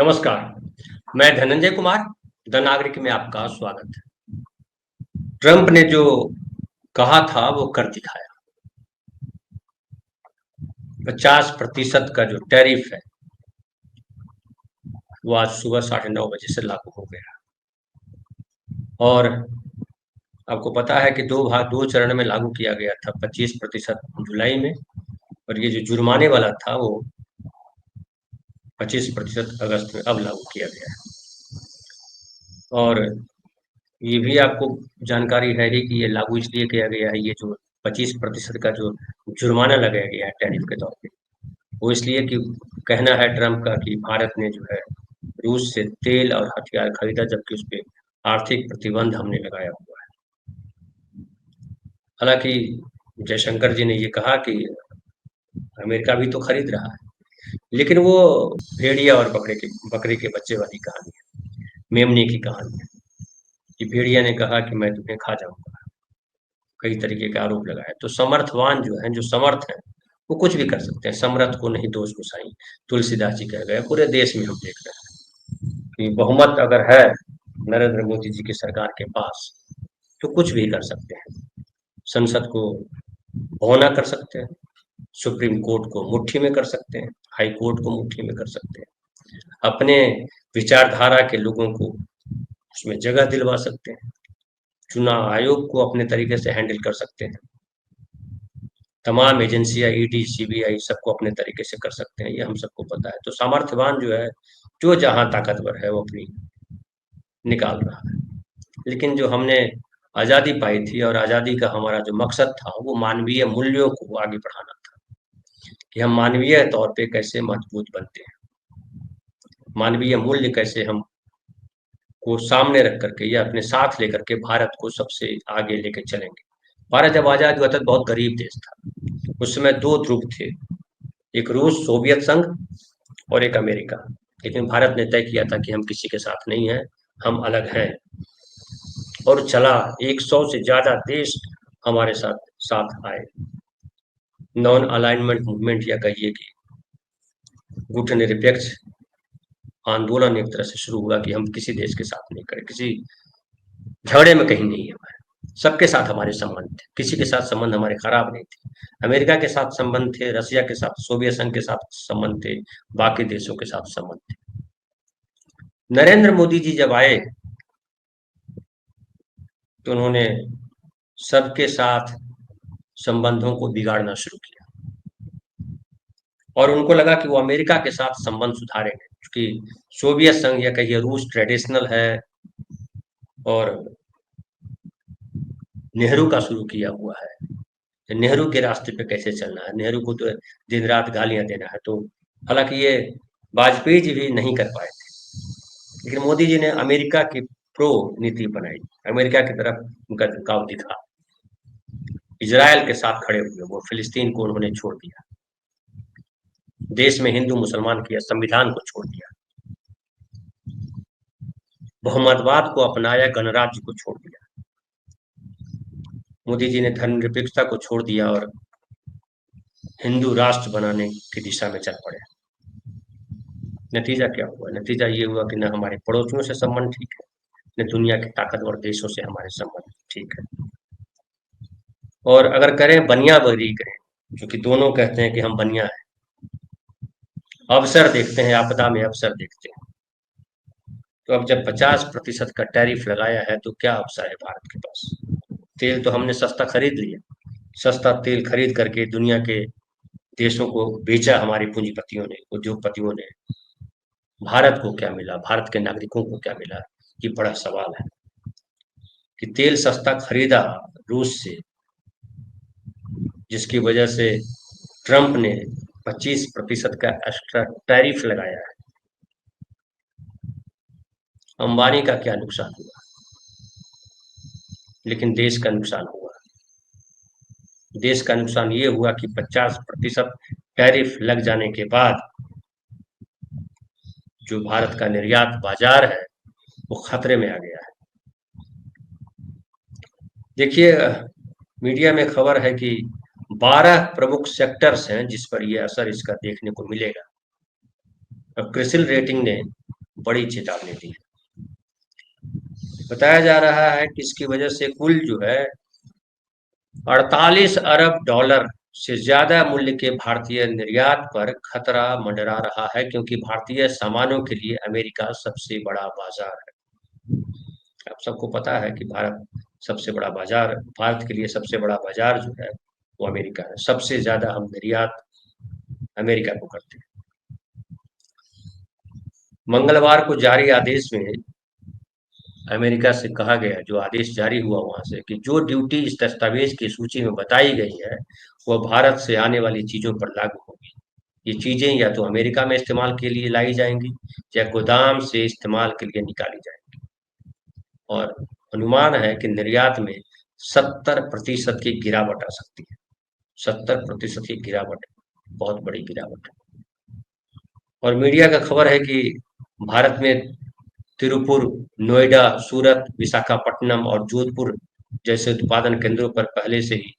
नमस्कार, मैं धनंजय कुमार, द नागरिक में आपका स्वागत है। ट्रंप ने जो कहा था वो कर दिखाया। 50% का जो टैरिफ है वो आज सुबह 9:30 बजे से लागू हो गया। और आपको पता है कि दो चरण में लागू किया गया था। 25% जुलाई में, और ये जो जुर्माने वाला था वो 25% अगस्त में अब लागू किया गया है। और ये भी आपको जानकारी है ही कि ये लागू इसलिए किया गया है। ये जो 25% का जो जुर्माना लगाया गया है टैरिफ के तौर पे, वो इसलिए कि कहना है ट्रंप का कि भारत ने जो है रूस से तेल और हथियार खरीदा, जबकि उस पे आर्थिक प्रतिबंध हमने लगाया हुआ है। हालांकि जयशंकर जी ने ये कहा कि अमेरिका भी तो खरीद रहा है, लेकिन वो भेड़िया और बकरे के बच्चे वाली कहानी है, मेमने की कहानी है कि भेड़िया ने कहा कि मैं तुम्हें खा जाऊंगा। कई तरीके के आरोप लगाए। तो समर्थवान जो हैं, जो समर्थ हैं, वो कुछ भी कर सकते हैं। समर्थ को नहीं दोष गुसाई, तुलसीदास जी कह गए। पूरे देश में हम देख रहे हैं कि बहुमत अगर है नरेंद्र मोदी जी की सरकार के पास, तो कुछ भी कर सकते हैं। संसद को भौना कर सकते हैं, सुप्रीम कोर्ट को मुट्ठी में कर सकते हैं, हाई कोर्ट को मुट्ठी में कर सकते हैं, अपने विचारधारा के लोगों को उसमें जगह दिलवा सकते हैं, चुनाव आयोग को अपने तरीके से हैंडल कर सकते हैं, तमाम एजेंसियां ईडी, सीबीआई सबको अपने तरीके से कर सकते हैं। ये हम सबको पता है। तो सामर्थ्यवान जो है, जो जहां ताकतवर है, वो अपनी निकाल रहा है। लेकिन जो हमने आजादी पाई थी, और आजादी का हमारा जो मकसद था, वो मानवीय मूल्यों को आगे बढ़ाना था कि हम मानवीय तौर पे कैसे मजबूत बनते हैं, मानवीय मूल्य कैसे हम को सामने रख करके या अपने साथ लेकर के भारत को सबसे आगे लेके चलेंगे। भारत जब आजाद हुआ था तो बहुत गरीब देश था। उस समय दो ध्रुव थे, एक रूस सोवियत संघ और एक अमेरिका। लेकिन भारत ने तय किया था कि हम किसी के साथ नहीं हैं, हम अलग हैं। और चला, 100 से ज्यादा देश हमारे साथ साथ आए। नॉन अलाइनमेंट मूवमेंट, या कहिए कि गुटनिरपेक्ष आंदोलन एक तरह से शुरू हुआ कि हम किसी देश के साथ नहीं करें, किसी झगड़े में कहीं नहीं है हमारे। सबके साथ हमारे संबंध थे, किसी के साथ संबंध हमारे खराब नहीं थे। अमेरिका के साथ संबंध थे, रसिया के साथ, सोवियत संघ के साथ संबंध थे, बाकी देशों के साथ संबंध थे। नरेंद्र मोदी जी जब आए तो उन्होंने सबके साथ संबंधों को बिगाड़ना शुरू किया, और उनको लगा कि वो अमेरिका के साथ संबंध सुधारेंगे, क्योंकि सोवियत संघ या कहिए रूस ट्रेडिशनल है और नेहरू का शुरू किया हुआ है। नेहरू के रास्ते पे कैसे चलना है, नेहरू को तो दिन रात गालियां देना है। तो हालांकि ये वाजपेयी जी भी नहीं कर पाए थे, लेकिन मोदी जी ने अमेरिका की प्रो नीति बनाई, अमेरिका की तरफ उनका झुकाव दिखा। इजराइल के साथ खड़े हुए, वो फिलिस्तीन को उन्होंने छोड़ दिया, देश में हिंदू मुसलमान किया, संविधान को छोड़ दिया, बहुमतवाद को अपनाया, गणराज्य को छोड़ दिया। मोदी जी ने धर्मनिरपेक्षता को छोड़ दिया और हिंदू राष्ट्र बनाने की दिशा में चल पड़े। नतीजा क्या हुआ? नतीजा ये हुआ कि न हमारे पड़ोसियों से संबंध ठीक है, न दुनिया के ताकतवर देशों से हमारे संबंध ठीक है। और अगर करें बनियाबरी करें, क्योंकि दोनों कहते हैं कि हम बनिया हैं, अवसर देखते हैं, आपदा में अवसर देखते हैं। तो अब जब 50% का टैरिफ लगाया है, तो क्या अवसर है भारत के पास? तेल तो हमने सस्ता खरीद लिया, सस्ता तेल खरीद करके दुनिया के देशों को बेचा हमारे पूंजीपतियों ने, उद्योगपतियों ने। भारत को क्या मिला, भारत के नागरिकों को क्या मिला, ये बड़ा सवाल है। कि तेल सस्ता खरीदा रूस से, जिसकी वजह से ट्रंप ने 25% का एक्स्ट्रा टैरिफ लगाया है। अंबानी का क्या नुकसान हुआ, लेकिन देश का नुकसान हुआ। देश का नुकसान ये हुआ कि 50% टैरिफ लग जाने के बाद जो भारत का निर्यात बाजार है वो खतरे में आ गया है। देखिए, मीडिया में खबर है कि 12 प्रमुख सेक्टर्स हैं जिस पर ये असर इसका देखने को मिलेगा। अब क्रिसिल रेटिंग ने बड़ी चेतावनी दी है। बताया जा रहा है कि इसकी वजह से कुल जो है 48 अरब डॉलर से ज्यादा मूल्य के भारतीय निर्यात पर खतरा मंडरा रहा है, क्योंकि भारतीय सामानों के लिए अमेरिका सबसे बड़ा बाजार है। आप सबको पता है कि भारत के लिए सबसे बड़ा बाजार जो है वो अमेरिका है। सबसे ज्यादा हम निर्यात अमेरिका को करते हैं। मंगलवार को जारी आदेश में अमेरिका से कहा गया, जो आदेश जारी हुआ वहां से, कि जो ड्यूटी इस दस्तावेज की सूची में बताई गई है वह भारत से आने वाली चीजों पर लागू होगी। ये चीजें या तो अमेरिका में इस्तेमाल के लिए लाई जाएंगी या गोदाम से इस्तेमाल के लिए निकाली जाएंगी। और अनुमान है कि निर्यात में 70% की गिरावट आ सकती है। 70% की गिरावट, बहुत बड़ी गिरावट है। और मीडिया का खबर है कि भारत में तिरुपुर, नोएडा, सूरत, विशाखापट्टनम और जोधपुर जैसे उत्पादन केंद्रों पर पहले से ही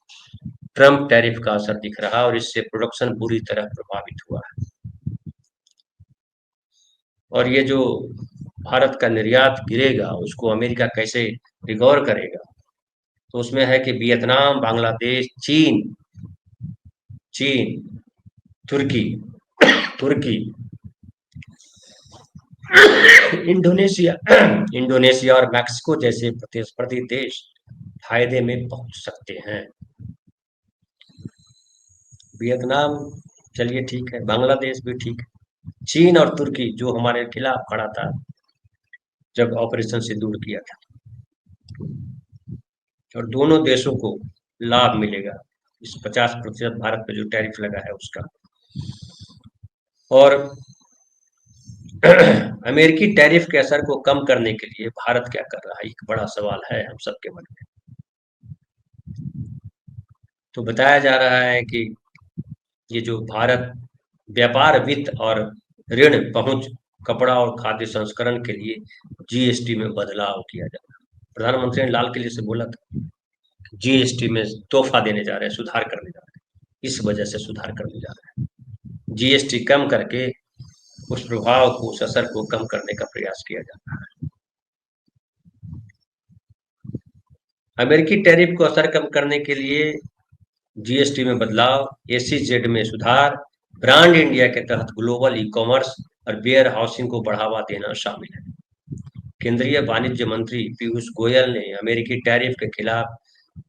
ट्रम्प टैरिफ का असर दिख रहा है और इससे प्रोडक्शन बुरी तरह प्रभावित हुआ है। और ये जो भारत का निर्यात गिरेगा उसको अमेरिका कैसे रिकवर करेगा? तो उसमें है कि वियतनाम, बांग्लादेश, चीन, चीन, तुर्की, तुर्की, इंडोनेशिया, इंडोनेशिया और मैक्सिको जैसे प्रतिस्पर्धी देश फायदे में पहुंच सकते हैं। वियतनाम, चलिए ठीक है, बांग्लादेश भी ठीक है। चीन और तुर्की जो हमारे खिलाफ खड़ा था जब ऑपरेशन सिंदूर किया था, और दोनों देशों को लाभ मिलेगा इस 50% भारत पे जो टैरिफ लगा है उसका। और अमेरिकी टैरिफ के असर को कम करने के लिए भारत क्या कर रहा है, एक बड़ा सवाल है हम सबके मन में। तो बताया जा रहा है कि ये जो भारत व्यापार, वित्त और ऋण पहुंच, कपड़ा और खाद्य संस्करण के लिए जीएसटी में बदलाव किया जा रहा है। प्रधानमंत्री ने लाल किले से बोला था, जीएसटी में तोहफा देने जा रहे हैं, सुधार करने जा रहे हैं। इस वजह से सुधार करने जा रहे हैं, जीएसटी कम करके उस प्रभाव को, उस असर को कम करने का प्रयास किया जा रहा है। अमेरिकी टैरिफ को असर कम करने के लिए जीएसटी में बदलाव, एसीजेड में सुधार, ब्रांड इंडिया के तहत ग्लोबल ई कॉमर्स और वेयर हाउसिंग को बढ़ावा देना शामिल है। केंद्रीय वाणिज्य मंत्री पीयूष गोयल ने अमेरिकी टैरिफ के खिलाफ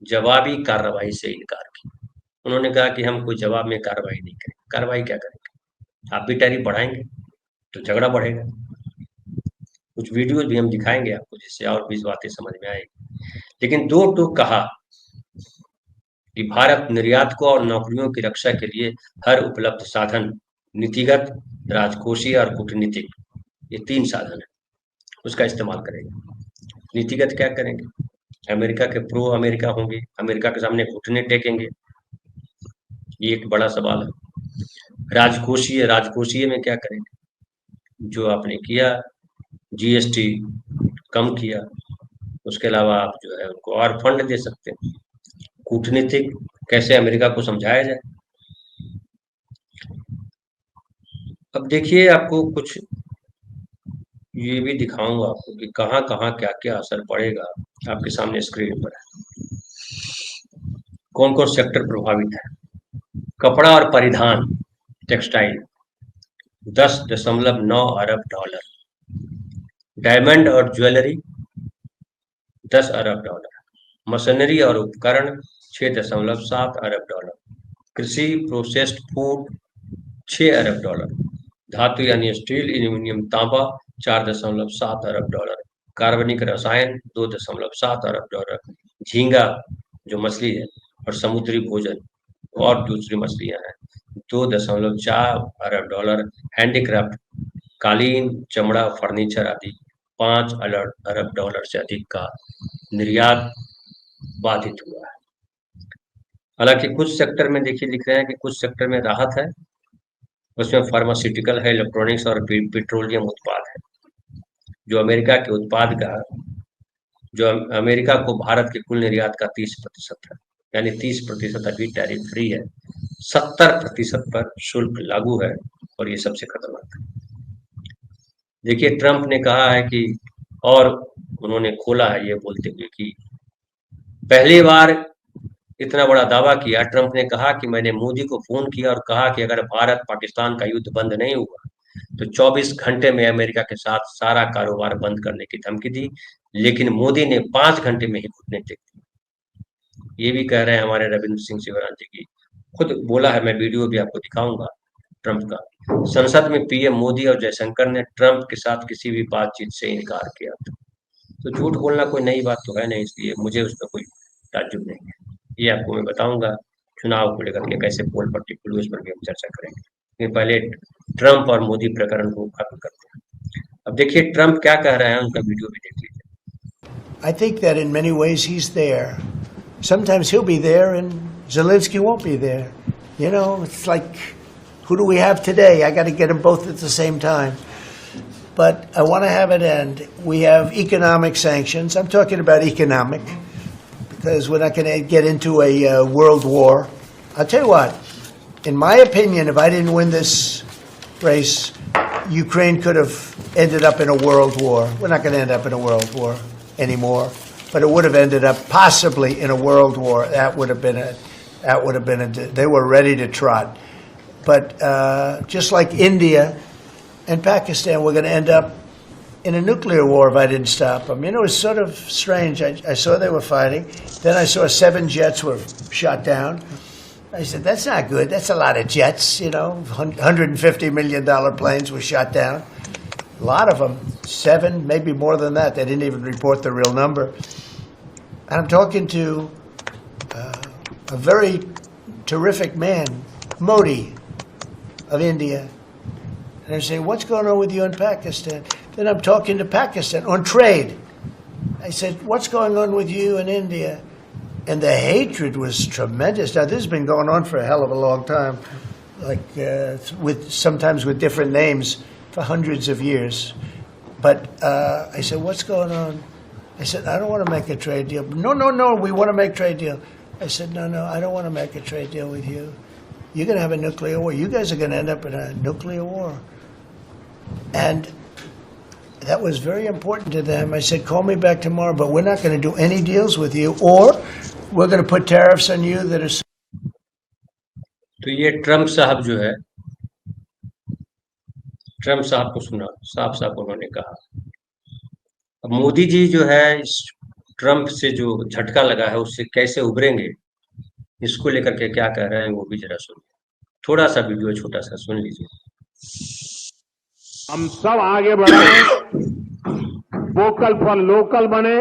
जवाबी कार्रवाई से इनकार किया। उन्होंने कहा कि हम कोई जवाब में कार्रवाई नहीं करेंगे। कार्रवाई क्या करेंगे? आप भी टैरिफ बढ़ाएंगे तो झगड़ा बढ़ेगा। कुछ वीडियोज भी हम दिखाएंगे आपको जिससे और भी बातें समझ में आएगी। लेकिन दो टूक कहा कि भारत निर्यात को और नौकरियों की रक्षा के लिए हर उपलब्ध साधन, नीतिगत, राजकोषीय और कूटनीतिक, ये 3 साधन है, उसका इस्तेमाल करेगा। नीतिगत क्या करेंगे? अमेरिका के प्रो अमेरिका होंगे, अमेरिका के सामने घुटने टेकेंगे, ये एक बड़ा सवाल है। राजकोषीय, राजकोषीय में क्या करेंगे? जो आपने किया, जीएसटी कम किया, उसके अलावा आप जो है उनको और फंड दे सकते हैं। कूटनीतिक, कैसे अमेरिका को समझाया जाए। अब देखिए, आपको कुछ ये भी दिखाऊंगा आपको कि कहाँ कहाँ क्या क्या असर पड़ेगा। आपके सामने स्क्रीन पर है, कौन कौन सेक्टर प्रभावित है। कपड़ा और परिधान, टेक्सटाइल, 10.9 अरब डॉलर। डायमंड और ज्वेलरी, 10 अरब डॉलर। मशीनरी और उपकरण, 6.7 अरब डॉलर। कृषि, प्रोसेस्ड फूड, 6 अरब डॉलर। धातु यानी स्टील, एल्यूमीनियम, तांबा, 4.7 अरब डॉलर। कार्बनिक रसायन, 2.7 अरब डॉलर। झींगा जो मछली है और समुद्री भोजन और दूसरी मछलियां हैं, 2.4 अरब डॉलर। हैंडीक्राफ्ट, कालीन, चमड़ा, फर्नीचर आदि, 5 अरब डॉलर से अधिक का निर्यात बाधित हुआ है। हालांकि कुछ सेक्टर में देखिए लिख रहे हैं कि कुछ सेक्टर में राहत है, उसमें फार्मास्यूटिकल है, इलेक्ट्रॉनिक्स और पेट्रोलियम उत्पाद है। जो अमेरिका के उत्पाद का, जो अमेरिका को भारत के कुल निर्यात का 30% है, यानी 30% अभी टैरिफ फ्री है, 70% पर शुल्क लागू है, और ये सबसे खतरनाक है। देखिए ट्रंप ने कहा है कि, और उन्होंने खोला है ये बोलते हुए कि पहली बार इतना बड़ा दावा किया। ट्रंप ने कहा कि मैंने मोदी को फोन किया और कहा कि अगर भारत पाकिस्तान का युद्ध बंद नहीं हुआ तो 24 घंटे में अमेरिका के साथ सारा कारोबार बंद करने की धमकी दी, लेकिन मोदी ने 5 घंटे में ही कूटनीति की। ये भी कह रहे हैं हमारे रविंद्र सिंह शिवराज जी की, खुद बोला है, मैं वीडियो भी आपको दिखाऊंगा ट्रंप का। संसद में पीएम मोदी और जयशंकर ने ट्रंप के साथ किसी भी बातचीत से इनकार किया था। तो झूठ बोलना कोई नई बात तो है नहीं, इसलिए मुझे उस पर कोई ताज्जुब नहीं है। ये आपको मैं बताऊंगा चुनाव को लेकर के कैसे पोल पट्टी खुली, उस पर भी हम चर्चा करेंगे, लेकिन पहले ट्रंप और मोदी प्रकरण को खत्म करते हैं। अब देखिए ट्रंप क्या कह रहे हैं, उनका वीडियो भी देख लीजिए। I think that in many ways he's there. Sometimes he'll be there and Zelensky won't be there. You know, it's like, who do we have today? I got to get them both at the same time. But I want to have it end. We have economic sanctions. I'm talking about economic because we're not going to get into a world war. I'll tell you what, in my opinion, if I didn't win this race, Ukraine could have ended up in a world war. We're not going to end up in a world war anymore, but it would have ended up possibly in a world war. That would have been they were ready to trot. But just like India and Pakistan, we're going to end up in a nuclear war if I didn't stop them. You know, it's sort of strange. I saw they were fighting. Then I saw 7 jets were shot down. I said, that's not good. That's a lot of jets, you know. $150 million planes were shot down. A lot of them, 7, maybe more than that. They didn't even report the real number. And I'm talking to a very terrific man, Modi of India. And I say, what's going on with you in Pakistan? Then I'm talking to Pakistan on trade. I said, what's going on with you in India? And the hatred was tremendous. Now, this has been going on for a hell of a long time, like sometimes with different names for hundreds of years. But I said, what's going on? I said, I don't want to make a trade deal. No, we want to make a trade deal. I said, no, I don't want to make a trade deal with you. You're going to have a nuclear war. You guys are going to end up in a nuclear war. And that was very important to them. I said, call me back tomorrow, but we're not going to do any deals with you, or we're going to put tariffs on you that are... तो ये Trump साहब जो है, Trump साहब को सुना, साफ साफ उन्होंने कहा। अब मोदी जी जो है इस ट्रंप से जो झटका लगा है उससे कैसे उभरेंगे, इसको लेकर के क्या कह रहे हैं वो भी जरा सुनिए। थोड़ा सा वीडियो छोटा सा सुन लीजिए। हम सब आगे बढ़े, वोकल फॉर लोकल बने,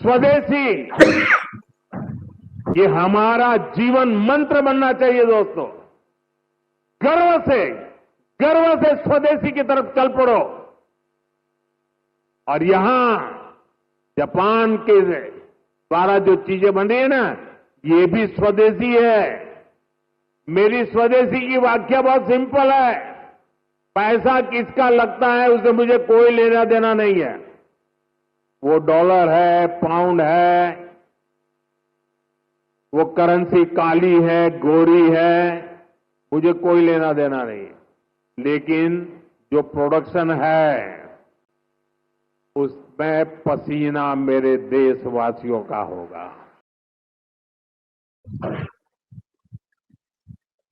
स्वदेशी, ये हमारा जीवन मंत्र बनना चाहिए दोस्तों। गर्व से स्वदेशी की तरफ चल पड़ो। और यहां जापान के द्वारा जो चीजें बन रही है ना, ये भी स्वदेशी है। मेरी स्वदेशी की व्याख्या बहुत सिंपल है। पैसा किसका लगता है उससे मुझे कोई लेना देना नहीं है। वो डॉलर है, पाउंड है, वो करेंसी काली है, गोरी है, मुझे कोई लेना देना नहीं है। लेकिन जो प्रोडक्शन है उसमें पसीना मेरे देशवासियों का होगा।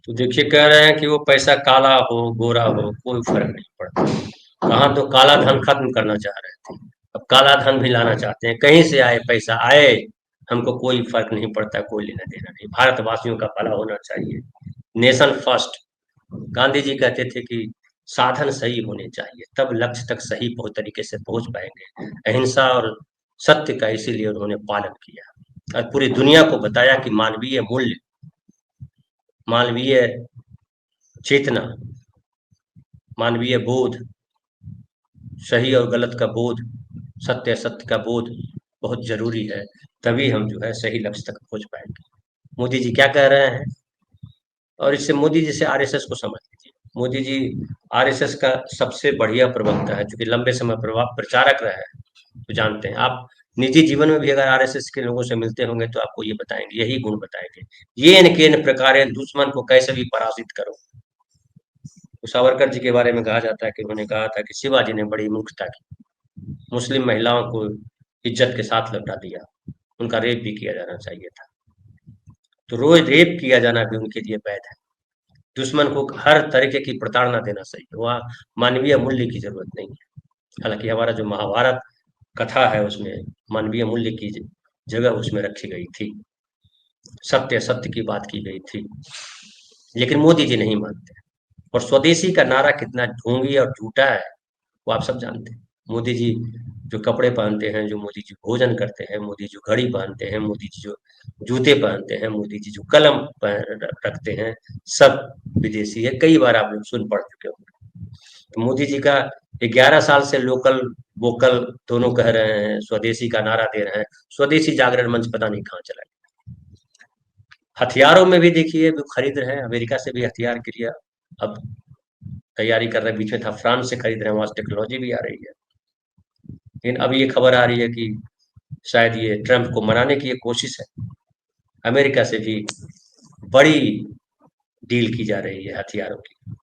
तो देखिए कह रहे हैं कि वो पैसा काला हो गोरा हो कोई फर्क नहीं पड़ता। कहाँ तो काला धन खत्म करना चाह रहे थे, अब काला धन भी लाना चाहते हैं। कहीं से आए पैसा आए, हमको कोई फर्क नहीं पड़ता, कोई लेना देना नहीं। भारतवासियों का भला होना चाहिए, नेशन फर्स्ट। गांधी जी कहते थे कि साधन सही होने चाहिए, तब लक्ष्य तक सही तरीके से पहुंच पाएंगे। अहिंसा और सत्य का इसीलिए उन्होंने पालन किया और पूरी दुनिया को बताया कि मानवीय मूल्य, मानवीय चेतना, मानवीय बोध, सही और गलत का बोध, सत्य असत्य का बोध बहुत जरूरी है। तभी हम जो है सही लक्ष्य तक पहुंच पाएंगे। मोदी जी क्या कह रहे हैं, और इससे मोदी जी से आरएसएस को समझ लीजिए। मोदी जी आरएसएस का सबसे बढ़िया प्रवक्ता है, क्योंकि लंबे समय प्रचारक रहे हैं, तो जानते हैं। आप निजी जीवन में भी अगर आरएसएस के लोगों से मिलते होंगे तो आपको ये बताएंगे, यही गुण बताएंगे, ये न प्रकार दुश्मन को कैसे भी पराजित करो। तो सावरकर जी के बारे में कहा जाता है कि उन्होंने कहा था कि शिवाजी ने बड़ी मूर्खता की, मुस्लिम महिलाओं को इज्जत के साथ लौटा दिया, उनका रेप भी किया जाना चाहिए था। तो रोज रेप किया जाना भी उनके लिए वैध है। दुश्मन को हर तरीके की प्रताड़ना देना सही है, वहाँ मानवीय मूल्य की जरूरत नहीं है। हालांकि हमारा जो महाभारत कथा है उसमें मानवीय मूल्य की जगह उसमें रखी गई थी, सत्य सत्य की बात की गई थी, लेकिन मोदी जी नहीं मानते। और स्वदेशी का नारा कितना ढोंगी और झूठा है वो आप सब जानते हैं। मोदी जी जो कपड़े पहनते हैं, जो मोदी जी भोजन करते हैं, मोदी जी जो घड़ी पहनते हैं, मोदी जी जो जूते पहनते हैं, मोदी जी जो कलम रखते हैं, सब विदेशी है। कई बार आप लोग सुन पढ़ चुके होंगे। तो मोदी जी का 11 साल से लोकल वोकल दोनों कह रहे हैं, स्वदेशी का नारा दे रहे हैं, स्वदेशी जागरण मंच पता नहीं कहाँ चला गया। हथियारों में भी देखिए वो खरीद रहे हैं, अमेरिका से भी हथियार के लिए अब तैयारी कर रहे हैं। बीच में था फ्रांस से खरीद रहे हैं, वहां से टेक्नोलॉजी भी आ रही है। लेकिन अब ये खबर आ रही है कि शायद ये ट्रंप को मनाने की एक कोशिश है। अमेरिका से भी बड़ी डील की जा रही है, हथियारों की,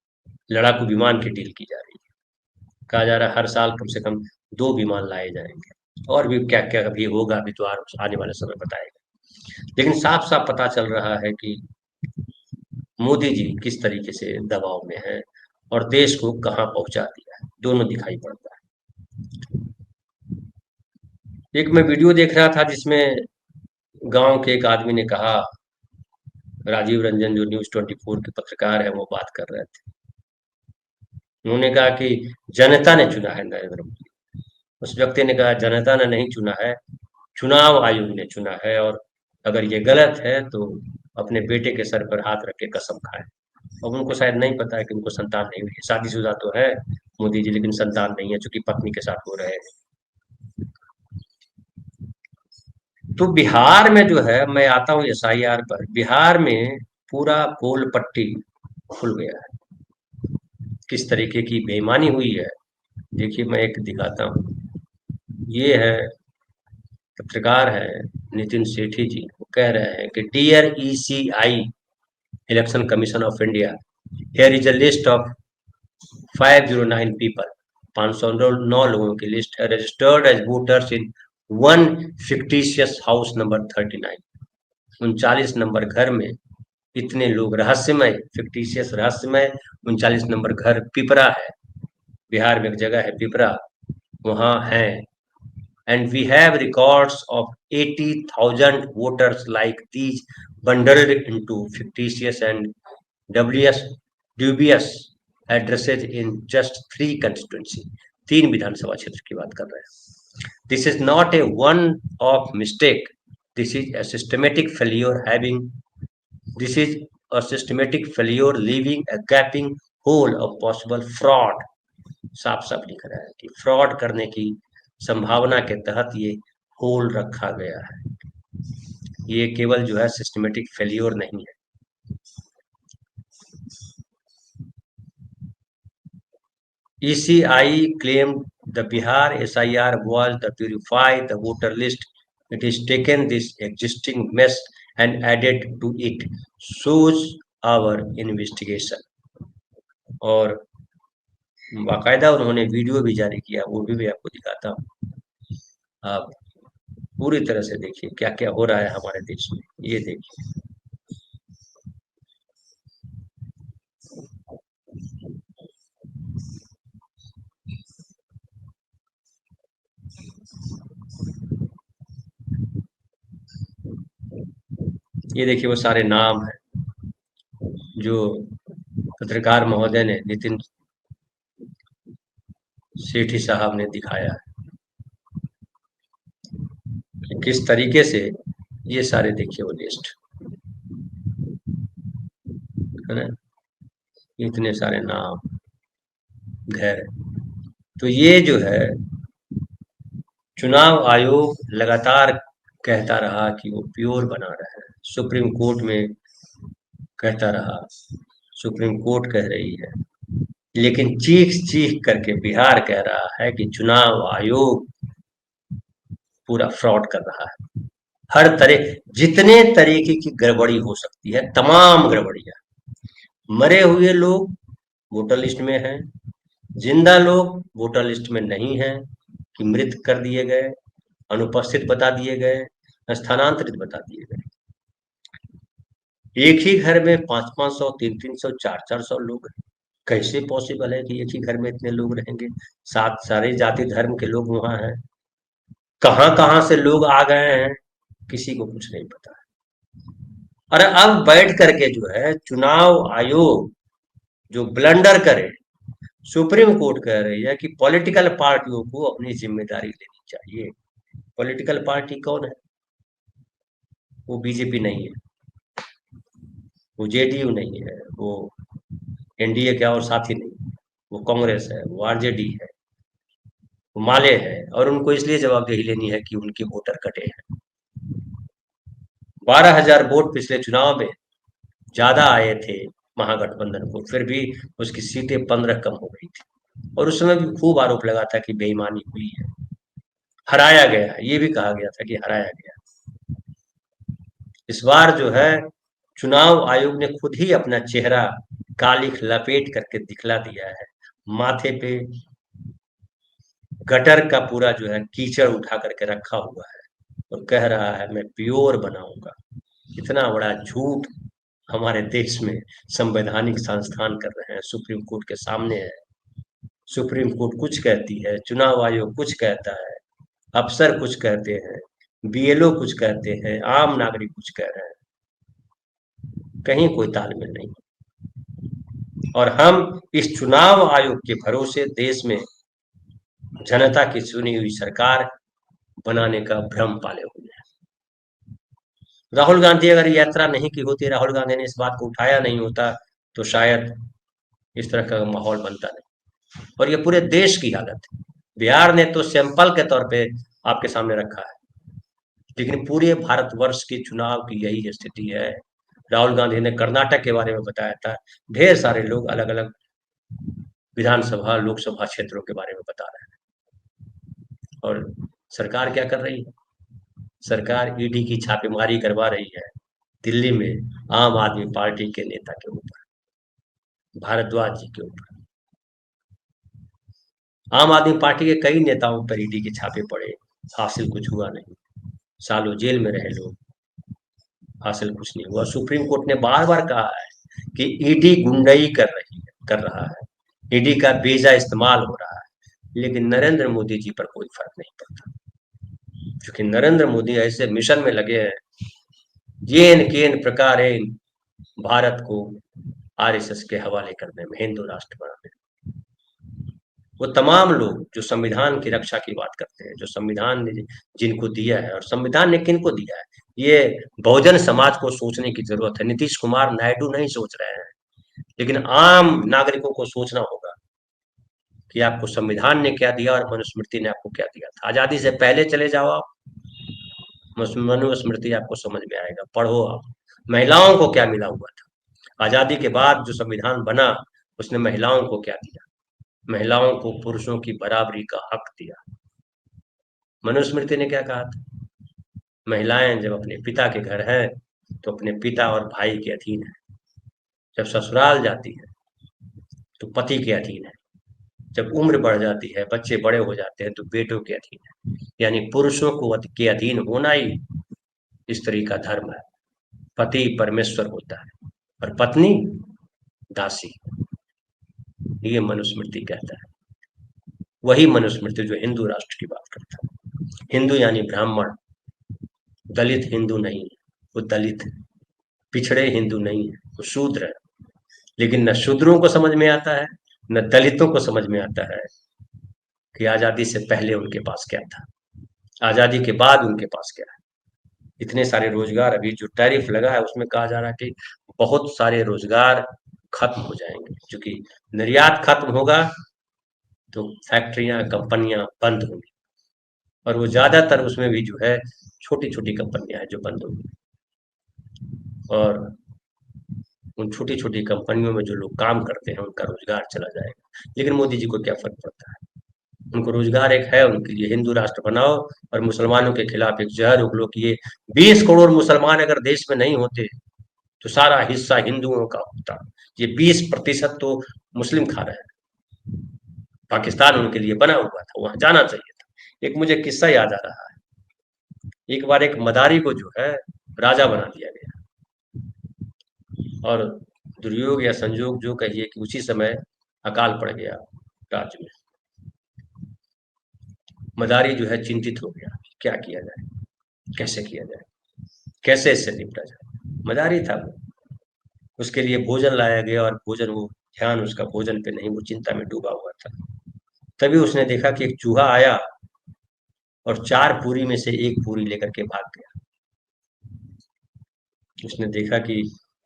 लड़ाकू विमान की डील की जा रही है। कहा जा रहा है हर साल कम से कम 2 विमान लाए जाएंगे, और भी क्या क्या अभी होगा, अभी तो आने वाले समय बताएगा। लेकिन साफ साफ पता चल रहा है कि मोदी जी किस तरीके से दबाव में है और देश को कहाँ पहुंचा दिया है, दोनों दिखाई पड़ता है। एक मैं वीडियो देख रहा था जिसमें गांव के एक आदमी ने कहा, राजीव रंजन जो न्यूज़ 24 के पत्रकार हैं वो बात कर रहे थे। उन्होंने कहा कि जनता ने चुना है नरेंद्र मोदी। उस व्यक्ति ने कहा जनता ने नहीं चुना है, चुनाव आयोग ने चुना है, और अगर ये गलत है तो अपने बेटे के सर पर हाथ रख के कसम खाए। अब उनको शायद नहीं पता है कि उनको संतान नहीं हुई है। शादीशुदा तो है मोदी जी, लेकिन संतान नहीं है, चूंकि पत्नी के साथ हो रहे हैं। तो बिहार में जो है, मैं आता हूँ एसआईआर पर, बिहार में पूरा पोल पट्टी खुल गया है। किस तरीके की बेईमानी हुई है देखिए, मैं एक दिखाता हूँ। ये है, पत्रकार है नितिन सेठी जी, वो कह रहे हैं कि dear ECI, Election Commission of India, here is a list of 509 people, 509 लोगों की लिस्ट है registered as voters in one fictitious house number 39। 39 नंबर घर में इतने लोग, रहस्यमय, फिक्टिशियस रहस्यमय 39 नंबर घर पिपरा है। बिहार में एक जगह है पिपरा, वहां है। And we have records of 80,000 voters like these bundled into fictitious and dubious, dubious addresses in just 3 constituency, 3 विधानसभा क्षेत्र की बात कर रहे हैं। This is not a one-off mistake. This is a systematic failure having. This is a systematic failure leaving a gaping hole of possible fraud. साफ साफ लिख रहा है कि फ्रॉड करने की संभावना के तहत ये होल रखा गया है। ये केवल जो है सिस्टमेटिक फेलियर नहीं है। ECI claimed the Bihar SIR was to purify the voter list. It is taken this existing mess and added to it, shows our investigation. और बाकायदा उन्होंने वीडियो भी जारी किया, वो भी आपको दिखाता हूँ। आप पूरी तरह से देखिए क्या क्या हो रहा है हमारे देश में। ये देखिए, ये देखिए वो सारे नाम हैं जो पत्रकार महोदय ने, नितिन सेठी साहब ने दिखाया है कि किस तरीके से ये सारे, देखिए वो लिस्ट है ना, इतने सारे नाम, घर। तो ये जो है चुनाव आयोग लगातार कहता रहा कि वो प्योर बना रहा है, सुप्रीम कोर्ट में कहता रहा, सुप्रीम कोर्ट कह रही है, लेकिन चीख चीख करके बिहार कह रहा है कि चुनाव आयोग पूरा फ्रॉड कर रहा है। हर तरह, जितने तरीके की गड़बड़ी हो सकती है, तमाम गड़बड़ियां, मरे हुए लोग वोटर लिस्ट में हैं, जिंदा लोग वोटर लिस्ट में नहीं हैं कि मृत कर दिए गए, अनुपस्थित बता दिए गए, स्थानांतरित बता दिए गए। एक ही घर में 500-500, 300-300, 400-400 लोग हैं। कैसे पॉसिबल है कि एक ही घर में इतने लोग रहेंगे? सात सारे जाति धर्म के लोग वहां हैं। कहां कहां से लोग आ गए हैं, किसी को कुछ नहीं पता। और अब बैठ करके जो है चुनाव आयोग जो ब्लंडर करे, सुप्रीम कोर्ट कह रही है कि पॉलिटिकल पार्टियों को अपनी जिम्मेदारी लेनी चाहिए। पॉलिटिकल पार्टी कौन है? वो बीजेपी नहीं है, वो जेडीयू नहीं है, वो एनडीए के और साथी नहीं है, वो कांग्रेस है, वो आरजेडी है, वो माले है। और उनको इसलिए जवाबदेही लेनी है कि उनके वोटर कटे हैं। 12,000 वोट पिछले चुनाव में ज्यादा आए थे महागठबंधन को, फिर भी उसकी सीटें 15 कम हो गई थी। और उस समय भी खूब आरोप लगा था कि बेईमानी हुई है, हराया गया। ये भी कहा गया था कि हराया गया। इस बार जो है चुनाव आयोग ने खुद ही अपना चेहरा कालिख लपेट करके दिखला दिया है। माथे पे गटर का पूरा जो है कीचड़ उठा करके रखा हुआ है और कह रहा है मैं प्योर बनाऊंगा। इतना बड़ा झूठ हमारे देश में संवैधानिक संस्थान कर रहे हैं, सुप्रीम कोर्ट के सामने है। सुप्रीम कोर्ट कुछ कहती है, चुनाव आयोग कुछ कहता है, अफसर कुछ कहते हैं, बीएलओ कुछ कहते हैं, आम नागरिक कुछ कह रहे हैं। कहीं कोई तालमेल नहीं। और हम इस चुनाव आयोग के भरोसे देश में जनता की चुनी हुई सरकार बनाने का भ्रम पाले हुए हैं। राहुल गांधी अगर यात्रा नहीं की होती, राहुल गांधी ने इस बात को उठाया नहीं होता, तो शायद इस तरह का माहौल बनता नहीं। और ये पूरे देश की हालत है। बिहार ने तो सैंपल के तौर पे आपके सामने रखा है, लेकिन पूरे भारतवर्ष के चुनाव की यही स्थिति है। राहुल गांधी ने कर्नाटक के बारे में बताया था, ढेर सारे लोग अलग अलग विधानसभा लोकसभा क्षेत्रों के बारे में बता रहे हैं। और सरकार क्या कर रही है? सरकार ईडी की छापेमारी करवा रही है दिल्ली में आम आदमी पार्टी के नेता के ऊपर, भारद्वाज जी के ऊपर। आम आदमी पार्टी के कई नेताओं पर ईडी के छापे पड़े, हासिल कुछ हुआ नहीं, सालों जेल में रहे लोग, हासिल कुछ नहीं हुआ। सुप्रीम कोर्ट ने बार बार कहा है कि ईडी गुंडई कर रहा है, ईडी का बेजा इस्तेमाल हो रहा है, लेकिन नरेंद्र मोदी जी पर कोई फर्क नहीं पड़ता, क्योंकि नरेंद्र मोदी ऐसे मिशन में लगे हैं, येन केन प्रकारेण भारत को आरएसएस के हवाले करने में, हिंदू राष्ट्र बनाने में। वो तमाम लोग जो संविधान की रक्षा की बात करते हैं, जो संविधान ने जिनको दिया है, और संविधान ने किनको दिया है, ये बहुजन समाज को सोचने की जरूरत है। नीतीश कुमार नायडू नहीं सोच रहे हैं, लेकिन आम नागरिकों को सोचना होगा कि आपको संविधान ने क्या दिया और मनुस्मृति ने आपको क्या दिया था। आजादी से पहले चले जाओ आप, मनुस्मृति आपको समझ में आएगा, पढ़ो आप। महिलाओं को क्या मिला हुआ था आजादी के बाद? जो संविधान बना उसने महिलाओं को क्या दिया? महिलाओं को पुरुषों की बराबरी का हक दिया। मनुस्मृति ने क्या कहा था? महिलाएं जब अपने पिता के घर हैं तो अपने पिता और भाई के अधीन है, जब ससुराल जाती है तो पति के अधीन है, जब उम्र बढ़ जाती है, बच्चे बड़े हो जाते हैं, तो बेटों के अधीन है। यानी पुरुषों को के अधीन होना ही स्त्री का धर्म है। पति परमेश्वर होता है और पत्नी दासी। ये मनुस्मृति कहता है। वही मनुस्मृति जो हिंदू राष्ट्र की बात करता है। हिंदू यानी ब्राह्मण, दलित हिंदू नहीं है, वो दलित है। पिछड़े हिंदू नहीं है, वो शूद्र है। लेकिन न शूद्रों को समझ में आता है, न दलितों को समझ में आता है कि आजादी से पहले उनके पास क्या था, आजादी के बाद उनके पास क्या है। इतने सारे रोजगार, अभी जो टैरिफ लगा है उसमें कहा जा रहा है कि बहुत सारे रोजगार खत्म हो जाएंगे, क्योंकि निर्यात खत्म होगा तो फैक्ट्रियां कंपनियां बंद होंगी। और वो ज्यादातर उसमें भी जो है छोटी छोटी कंपनियां हैं जो बंद होंगी। और उन छोटी छोटी कंपनियों में जो लोग काम करते हैं उनका रोजगार चला जाएगा। लेकिन मोदी जी को क्या फर्क पड़ता है? उनको रोजगार एक है उनके लिए, हिंदू राष्ट्र बनाओ और मुसलमानों के खिलाफ एक जहर उगलो कि ये 20 करोड़ मुसलमान अगर देश में नहीं होते तो सारा हिस्सा हिंदुओं का होता। ये 20% तो मुस्लिम खा रहे हैं। पाकिस्तान उनके लिए बना हुआ था, वहां जाना चाहिए था। एक मुझे किस्सा याद आ रहा है, एक बार एक मदारी को जो है राजा बना दिया गया, और दुर्योग या संजोग जो कहिए कि उसी समय अकाल पड़ गया राज्य में। मदारी जो है चिंतित हो गया, क्या किया जाए, कैसे किया जाए, कैसे इससे निपटा जाए। मदारी था वो, उसके लिए भोजन लाया गया, और भोजन, वो ध्यान उसका भोजन पे नहीं, वो चिंता में डूबा हुआ था। तभी उसने देखा कि एक चूहा आया और 4 पूरी में से 1 पूरी लेकर के भाग गया। उसने देखा कि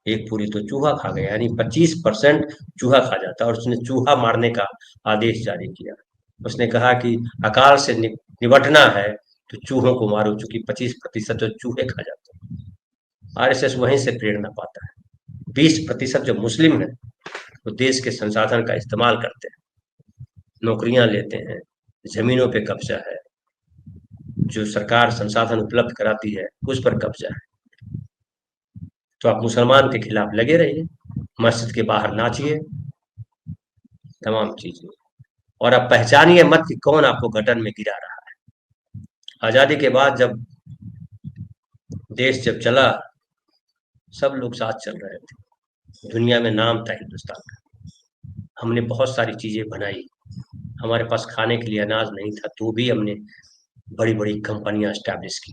1 पूरी तो चूहा खा गया, यानी 25% चूहा खा जाता, और उसने चूहा मारने का आदेश जारी किया। उसने कहा कि अकाल से निपटना है तो चूहों को मारो, चूंकि 25% तो चूहे खा जाते हैं। आरएसएस वहीं से प्रेरणा पाता है। 20% जो मुस्लिम है वो देश के संसाधन का इस्तेमाल करते हैं, नौकरियां लेते हैं, जमीनों पे कब्जा है, जो सरकार संसाधन उपलब्ध कराती है उस पर कब्जा है। तो आप मुसलमान के खिलाफ लगे रहिए, मस्जिद के बाहर नाचिए, तमाम चीजें, और आप पहचानिए मत कि कौन आपको गटर में गिरा रहा है। आजादी के बाद जब देश जब चला, सब लोग साथ चल रहे थे, दुनिया में नाम था हिंदुस्तान का, हमने बहुत सारी चीजें बनाई, हमारे पास खाने के लिए अनाज नहीं था तो भी हमने बड़ी बड़ी कंपनियां एस्टैब्लिश की।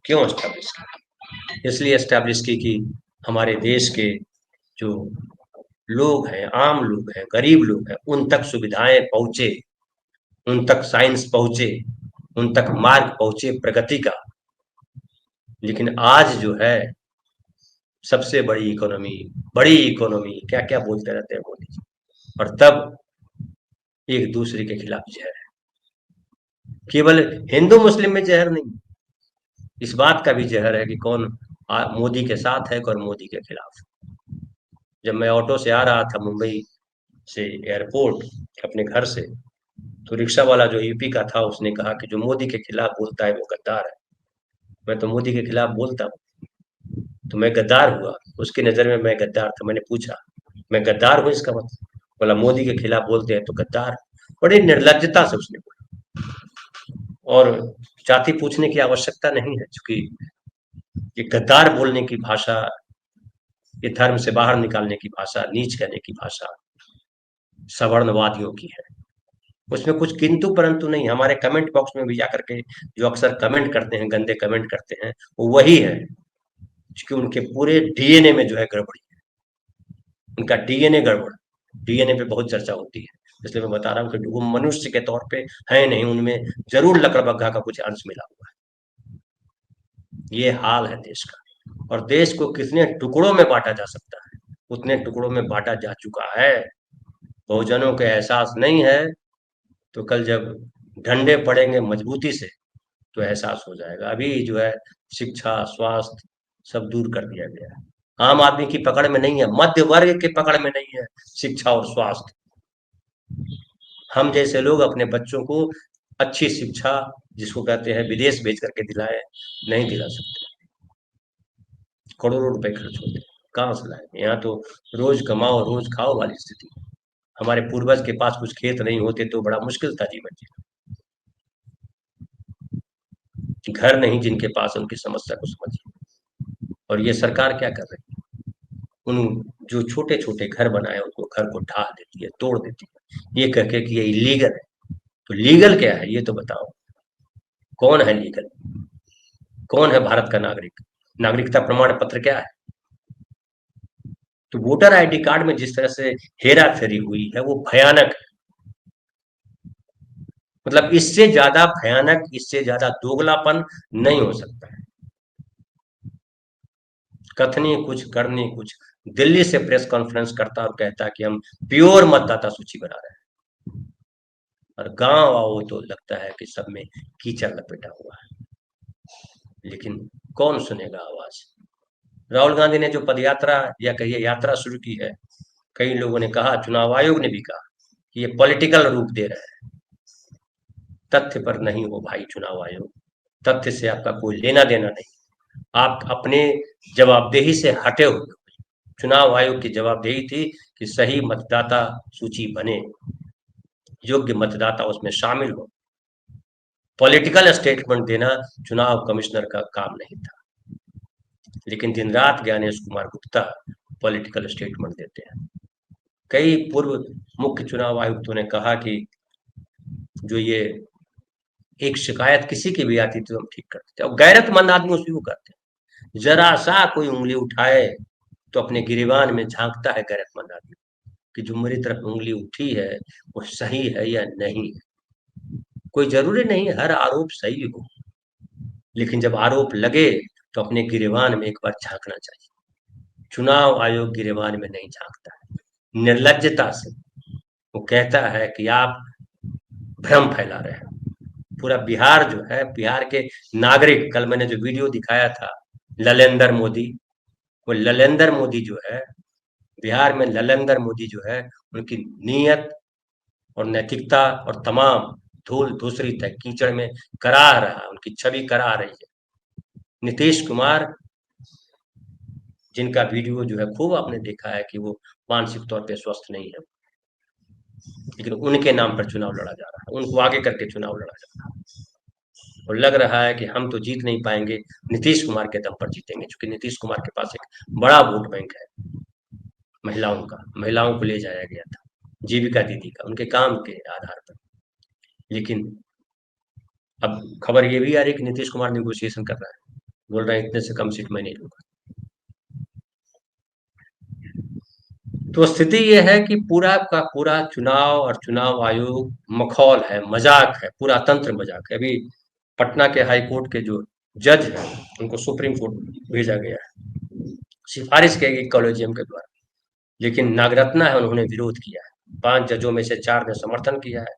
क्यों एस्टैब्लिश की? इसलिए एस्टैब्लिश की कि हमारे देश के जो लोग हैं, आम लोग हैं, गरीब लोग हैं, उन तक सुविधाएं पहुंचे, उन तक साइंस पहुंचे, उन तक मार्ग पहुंचे प्रगति का। लेकिन आज जो है सबसे बड़ी इकोनॉमी क्या क्या बोलते रहते हैं मोदी जी, और तब एक दूसरे के खिलाफ जहर है। केवल हिंदू मुस्लिम में जहर नहीं, इस बात का भी जहर है कि कौन मोदी के साथ है, कौन मोदी के खिलाफ। जब मैं ऑटो से आ रहा था मुंबई से एयरपोर्ट अपने घर से, तो रिक्शा वाला जो यूपी का था उसने कहा कि जो मोदी के खिलाफ बोलता है वो गद्दार है। मैं तो मोदी के खिलाफ बोलता हूँ, तो मैं गद्दार हुआ? उसकी नजर में मैं गद्दार था? मैंने पूछा, मैं गद्दार हूँ इसका मतलब? बोला मोदी के खिलाफ बोलते हैं तो गद्दार। बड़ी निर्लज्जता से उसने बोला। और जाति पूछने की आवश्यकता नहीं है, क्योंकि ये गद्दार बोलने की भाषा, ये धर्म से बाहर निकालने की भाषा, नीच कहने की भाषा सवर्णवादियों की है। उसमें कुछ किंतु परंतु नहीं। हमारे कमेंट बॉक्स में भी जाकर के जो अक्सर कमेंट करते हैं, गंदे कमेंट करते हैं, वो वही है, क्योंकि उनके पूरे डीएनए में जो है गड़बड़ी है, उनका डीएनए गड़बड़, डीएनए पे बहुत चर्चा होती है। इसलिए मैं बता रहा हूँ कि वो मनुष्य के तौर पे है नहीं, उनमें जरूर लकड़बग्घा का कुछ अंश मिला हुआ है। ये हाल है देश का, और देश को कितने टुकड़ों में बांटा जा सकता है उतने टुकड़ों में बांटा जा चुका है। बहुजनों के एहसास नहीं है, तो कल जब डंडे पड़ेंगे मजबूती से तो एहसास हो जाएगा। अभी जो है शिक्षा, स्वास्थ्य सब दूर कर दिया गया है, आम आदमी की पकड़ में नहीं है, मध्य वर्ग के पकड़ में नहीं है शिक्षा और स्वास्थ्य। हम जैसे लोग अपने बच्चों को अच्छी शिक्षा, जिसको कहते हैं विदेश भेज करके दिलाए, नहीं दिला सकते। करोड़ों रुपए खर्च होते हैं, कहाँ से लाएंगे? यहाँ तो रोज कमाओ रोज खाओ वाली स्थिति। हमारे पूर्वज के पास कुछ खेत नहीं होते तो बड़ा मुश्किल था जीवन जीना। घर नहीं जिनके पास, उनकी समस्या को समझिए। और ये सरकार क्या कर रही है? उन जो छोटे छोटे घर बनाए उनको घर को ढा देती है, तोड़ देती है, ये कह के कि ये इलीगल है। तो लीगल क्या है ये तो बताओ, कौन है लीगल? कौन है भारत का नागरिक? नागरिकता प्रमाण पत्र क्या है? तो वोटर आईडी कार्ड में जिस तरह से हेरा फेरी हुई है वो भयानक है। मतलब इससे ज्यादा भयानक, इससे ज्यादा दोगलापन नहीं हो सकता है। कथनी कुछ करनी कुछ। दिल्ली से प्रेस कॉन्फ्रेंस करता और कहता कि हम प्योर मतदाता सूची बना रहे हैं, और गांव आओ तो लगता है कि सब में कीचड़ लपेटा हुआ है। लेकिन कौन सुनेगा आवाज? राहुल गांधी ने जो पदयात्रा या कहिए यात्रा शुरू की है, कई लोगों ने कहा, चुनाव आयोग ने भी कहा कि ये पॉलिटिकल रूप दे रहे हैं। तथ्य पर नहीं हो भाई चुनाव आयोग, तथ्य से आपका कोई लेना देना नहीं। आप अपने जवाबदेही से हटे हुए हो। चुनाव आयोग की जवाबदेही थी कि सही मतदाता सूची बने, योग्य मतदाता उसमें शामिल हो। पॉलिटिकल स्टेटमेंट देना चुनाव कमिश्नर का काम नहीं था, लेकिन दिन रात ज्ञानेश कुमार गुप्ता पॉलिटिकल स्टेटमेंट देते हैं। कई पूर्व मुख्य चुनाव आयुक्तों ने कहा कि जो ये एक शिकायत किसी की भी आती थी तो हम ठीक करते थे, और गैरतमंद आदमी उसकी वो करते हैं। जरा सा कोई उंगली उठाए तो अपने गिरेबान में झांकता है गैरतमंद आदमी कि जो मेरी तरफ उंगली उठी है वो सही है या नहीं है। कोई जरूरी नहीं हर आरोप सही हो, लेकिन जब आरोप लगे तो अपने गिरेबान में एक बार झांकना चाहिए। चुनाव आयोग गिरेबान में नहीं झांकता है, निर्लज्जता से वो कहता है कि आप भ्रम फैला रहे हैं। पूरा बिहार जो है, बिहार के नागरिक, कल मैंने जो वीडियो दिखाया था ललेंदर मोदी, वो ललेंदर मोदी जो है, बिहार में ललेंदर मोदी जो है, उनकी नीयत और नैतिकता और तमाम धूल धूसरित है, कीचड़ में करा रहा है, उनकी छवि करा रही है। नीतीश कुमार, जिनका वीडियो जो है खूब आपने देखा है कि वो मानसिक तौर पे स्वस्थ नहीं है, लेकिन उनके नाम पर चुनाव लड़ा जा रहा है, उनको आगे करके चुनाव लड़ा जा रहा है। और लग रहा है कि हम तो जीत नहीं पाएंगे, नीतीश कुमार के दम पर जीतेंगे, क्योंकि नीतीश कुमार के पास एक बड़ा वोट बैंक है महिलाओं का। महिलाओं को ले जाया गया था जीविका दीदी का, उनके काम के आधार पर। लेकिन अब खबर ये भी आ रही है कि नीतीश कुमार नेगोशिएशन कर रहा है, बोल रहे हैं इतने से कम सीट मैं नहीं लूंगा। तो स्थिति ये है कि पूरा का पूरा चुनाव और चुनाव आयोग मखौल है, मजाक है, पूरा तंत्र मजाक है। अभी पटना के हाई कोर्ट के जो जज हैं उनको सुप्रीम कोर्ट भेजा गया है, सिफारिश की गई कॉलेजियम के द्वारा, लेकिन नागरत्ना है उन्होंने विरोध किया है। 5 जजों में से 4 ने समर्थन किया है,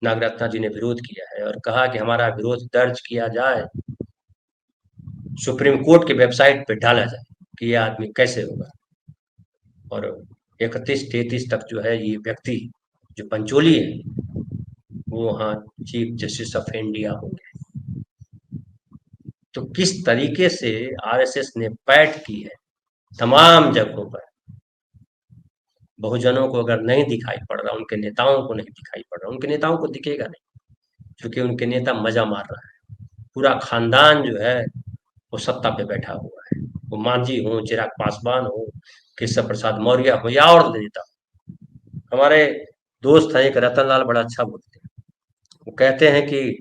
नागरत्ना जी ने विरोध किया है और कहा कि हमारा विरोध दर्ज किया जाए, सुप्रीम कोर्ट की वेबसाइट पे डाला जाए कि यह आदमी कैसे होगा। और 31-33 तक जो है ये व्यक्ति जो पंचोली है वो वहाँ चीफ जस्टिस ऑफ इंडिया होंगे। तो किस तरीके से आरएसएस ने पैठ की है तमाम जगहों पर, बहुजनों को अगर नहीं दिखाई पड़ रहा, उनके नेताओं को नहीं दिखाई पड़ रहा, उनके नेताओं को दिखेगा नहीं, क्योंकि उनके नेता मजा मार रहा है। पूरा खानदान जो है वो सत्ता पे बैठा हुआ है, वो मांझी हो, चिराग पासवान हो, केशव प्रसाद मौर्य हो या और नेता। हमारे दोस्त हैं एक रतन लाल, बड़ा अच्छा बोलते हैं, वो कहते हैं कि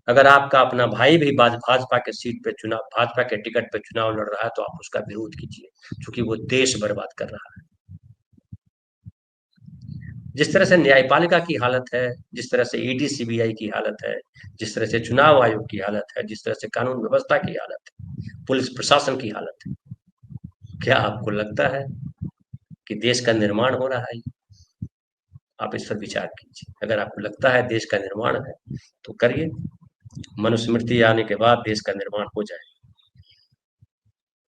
अगर आपका अपना भाई भी भाजपा के सीट पे चुनाव, भाजपा के टिकट पे चुनाव लड़ रहा है तो आप उसका विरोध कीजिए, क्योंकि वो देश बर्बाद कर रहा है। जिस तरह से न्यायपालिका की हालत है, जिस तरह से ईडी सीबीआई की हालत है, जिस तरह से चुनाव आयोग की हालत है, जिस तरह से कानून व्यवस्था की हालत है, पुलिस प्रशासन की हालत है, क्या आपको लगता है कि देश का निर्माण हो रहा है? आप इस पर विचार कीजिए। अगर आपको लगता है देश का निर्माण है तो करिए, मनुस्मृति आने के बाद देश का निर्माण हो जाए।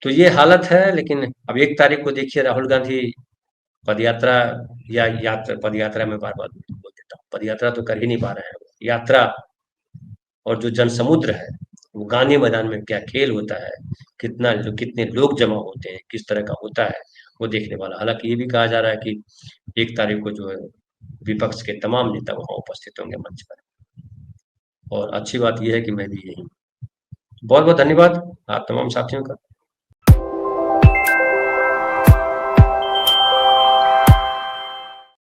तो ये हालत है। लेकिन अब 1 तारीख को देखिए राहुल गांधी पदयात्रा या यात्रा, पदयात्रा में बार बार बोल देता हूँ, पदयात्रा तो कर ही नहीं पा रहे हैं, यात्रा और जो जनसमुद्र है वो गांधी मैदान में क्या खेल होता है, कितना जो कितने लोग जमा होते हैं, किस तरह का होता है, वो देखने वाला। हालांकि ये भी कहा जा रहा है कि 1 तारीख को जो है विपक्ष के तमाम नेता वहां उपस्थित होंगे मंच पर, और अच्छी बात यह है कि मैं भी यही। बहुत बहुत धन्यवाद आप तमाम साथियों का।